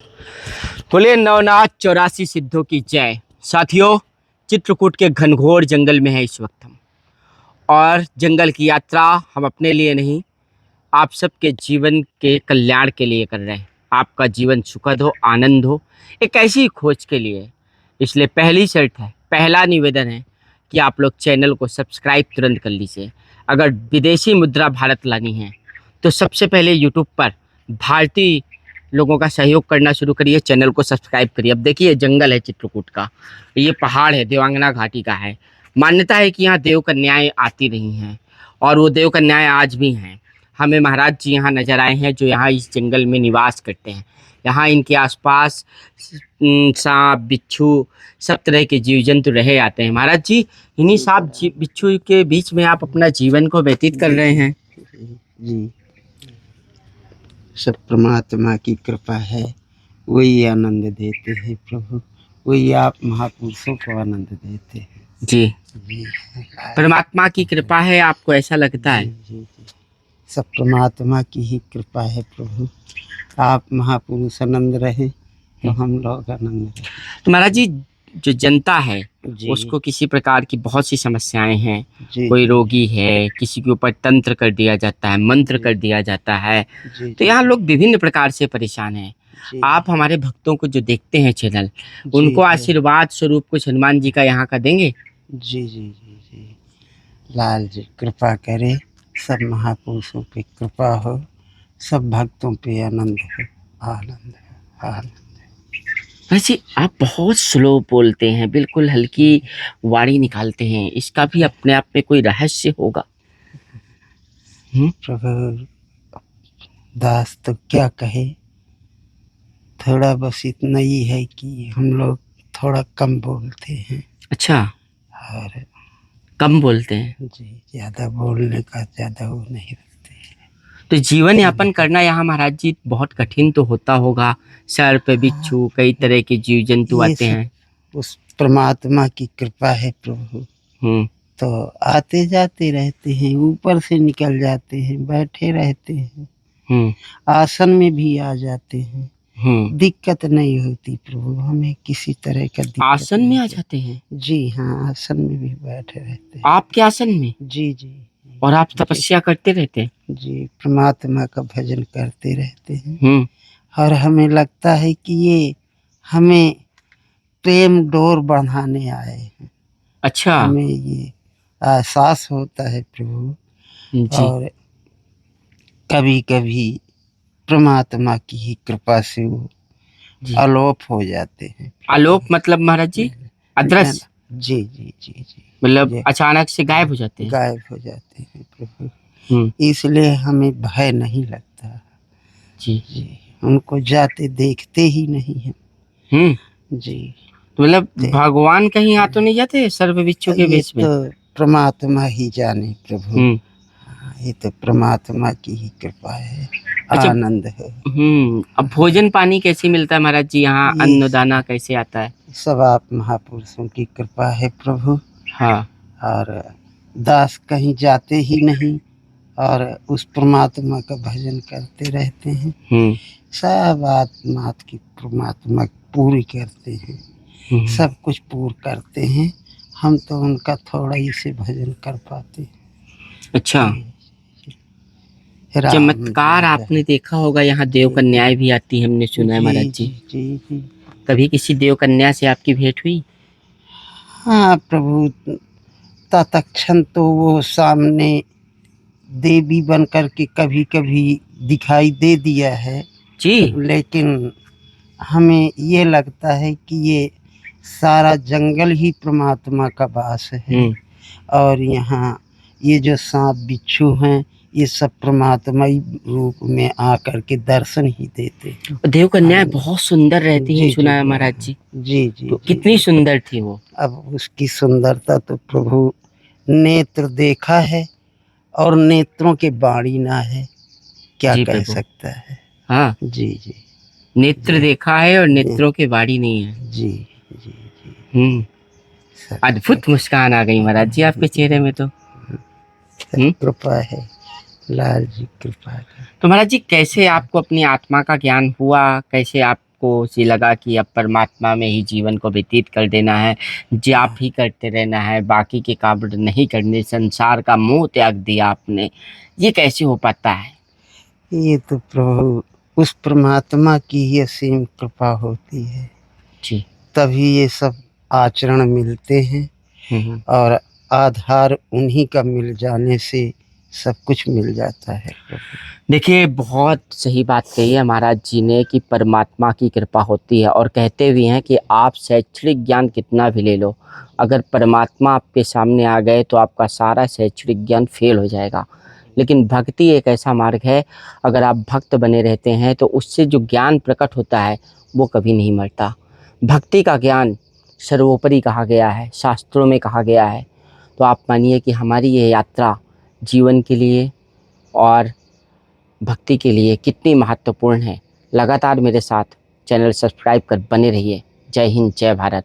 बोले नवनाथ 84 सिद्धों की जय। साथियों, चित्रकूट के घनघोर जंगल में है इस वक्त हम, और जंगल की यात्रा हम अपने लिए नहीं, आप सबके जीवन के कल्याण के लिए कर रहे हैं। आपका जीवन सुखद हो, आनंद हो, एक ऐसी खोज के लिए। इसलिए पहली शर्त है, पहला निवेदन है कि आप लोग चैनल को सब्सक्राइब तुरंत कर लीजिए। अगर विदेशी मुद्रा भारत लानी है तो सबसे पहले यूट्यूब पर भारतीय लोगों का सहयोग करना शुरू करिए, चैनल को सब्सक्राइब करिए। अब देखिए, जंगल है चित्रकूट का, ये पहाड़ है, देवांगना घाटी का है। मान्यता है कि यहाँ देव कन्याएं आती रही हैं, और वो देव कन्याएं आज भी हैं। हमें महाराज जी यहाँ नजर आए हैं, जो यहाँ इस जंगल में निवास करते हैं। यहाँ इनके आसपास सांप, बिच्छू, सब तरह के जीव जंतु रहे आते हैं। महाराज जी, इन्हीं सांप बिच्छू के बीच में आप अपना जीवन को व्यतीत कर रहे हैं। जी, सब परमात्मा की कृपा है, वही आनंद देते हैं प्रभु, वही आप महापुरुषों को आनंद देते हैं। जी, जी, परमात्मा की कृपा है, आपको ऐसा लगता है? जी, सब परमात्मा की ही कृपा है प्रभु। आप महापुरुष आनंद रहे तो हम लोग आनंद रहे। तो महाराज जी, जो जनता है उसको किसी प्रकार की बहुत सी समस्याएं हैं। कोई रोगी है, किसी के ऊपर तंत्र कर दिया जाता है, मंत्र कर दिया जाता है, तो यहाँ लोग विभिन्न प्रकार से परेशान हैं। आप हमारे भक्तों को जो देखते हैं चैनल, उनको आशीर्वाद स्वरूप कुछ हनुमान जी का यहाँ का देंगे? जी जी जी जी, लाल जी कृपा करे, सब महापुरुषों पे कृपा हो, सब भक्तों पे आनंद हो, आनंद है, आनंद। वैसे आप बहुत स्लो बोलते हैं, बिल्कुल हल्की वाणी निकालते हैं, इसका भी अपने आप में कोई रहस्य होगा? प्रभु दास तो क्या कहे, थोड़ा बस इतना ही है कि हम लोग थोड़ा कम बोलते हैं। अच्छा, और कम बोलते हैं जी, ज़्यादा बोलने का ज़्यादा वो नहीं रखते। तो जीवन यापन करना यहाँ महाराज जी बहुत कठिन तो होता होगा। सर पे बिच्छू, कई तरह के जीव जंतु आते हैं। उस परमात्मा की कृपा है प्रभु, तो आते जाते रहते हैं, ऊपर से निकल जाते हैं, बैठे रहते हैं, आसन में भी आ जाते हैं, दिक्कत नहीं होती प्रभु, हमें किसी तरह का दिक्कत। आसन में आ जाते हैं? जी हाँ, आसन में भी बैठे रहते हैं। आपके आसन में? जी जी। और आप तपस्या करते रहते हैं? जी, परमात्मा का भजन करते रहते हैं। और हमें लगता है कि ये हमें प्रेम डोर बढ़ाने आए हैं। अच्छा, हमें ये एहसास होता है प्रभु जी। और कभी कभी परमात्मा की ही कृपा से वो अलोप हो जाते हैं। अलोप मतलब महाराज जी अदृश्य? जी जी जी जी, मतलब अचानक से गायब हो जाते हैं? गायब हो जाते हैं प्रभु, इसलिए हमें भय नहीं लगता जी जी, उनको जाते देखते ही नहीं है जी। मतलब भगवान कहीं हाथ तो नहीं जाते सर्व बिच्छू के बीच में? तो परमात्मा ही जाने प्रभु, ये तो परमात्मा की ही कृपा है। अच्छा, आनंद है। अब भोजन पानी कैसे मिलता है महाराज जी यहाँ? अन्न दाना कैसे आता है? सब आप महापुरुषों की कृपा है प्रभु। हाँ, और दास कहीं जाते ही नहीं, और उस परमात्मा का भजन करते रहते हैं। सब आत्मा की परमात्मा पूरी करते हैं, सब कुछ पूर्ण करते हैं। हम तो उनका थोड़ा ही से भजन कर पाते हैं। अच्छा, चमत्कार आपने देखा होगा, यहाँ देव कन्याएं भी आती, हमने सुना है महाराज जी। जी जी, कभी किसी देव कन्या से आपकी भेंट हुई? हाँ प्रभु, तत्क्षण तो वो सामने देवी बन कर के कभी कभी दिखाई दे दिया है जी, लेकिन हमें ये लगता है कि ये सारा जंगल ही परमात्मा का वास है, और यहाँ ये जो सांप बिच्छू हैं, ये सब परमात्माई रूप में आकर के दर्शन ही देते हैं। देव कन्याएं बहुत सुंदर रहती हैं, सुना है महाराज जी। जी जी, तो कितनी सुंदर थी वो? अब उसकी सुंदरता तो प्रभु नेत्र देखा है, और नेत्रों के बाणी ना है, क्या कह सकता है। हाँ जी जी, नेत्र देखा है और नेत्रों के बाणी नहीं है। जी जी जी, अद्भुत मुस्कान आ गई महाराज जी आपके चेहरे में। तो कृपा है, लाल जी कृपा है। तो महाराज जी, कैसे आपको अपनी आत्मा का ज्ञान हुआ? कैसे आप आपको ये लगा कि अब परमात्मा में ही जीवन को व्यतीत कर देना है, जाप ही करते रहना है, बाकी के काम नहीं करने, संसार का मोह त्याग दिया आपने, ये कैसे हो पाता है? ये तो प्रभु उस परमात्मा की ही असीम कृपा होती है, जी। तभी ये सब आचरण मिलते हैं और आधार उन्हीं का मिल जाने से सब कुछ मिल जाता है प्रभु। देखिए, बहुत सही बात कही है महाराज जी ने कि परमात्मा की कृपा होती है, और कहते भी हैं कि आप शैक्षणिक ज्ञान कितना भी ले लो, अगर परमात्मा आपके सामने आ गए तो आपका सारा शैक्षणिक ज्ञान फेल हो जाएगा। लेकिन भक्ति एक ऐसा मार्ग है, अगर आप भक्त बने रहते हैं तो उससे जो ज्ञान प्रकट होता है वो कभी नहीं मरता। भक्ति का ज्ञान सर्वोपरि कहा गया है, शास्त्रों में कहा गया है। तो आप मानिए कि हमारी ये यात्रा जीवन के लिए और भक्ति के लिए कितनी महत्वपूर्ण है। लगातार मेरे साथ चैनल सब्सक्राइब कर बने रहिए। जय हिंद, जय भारत।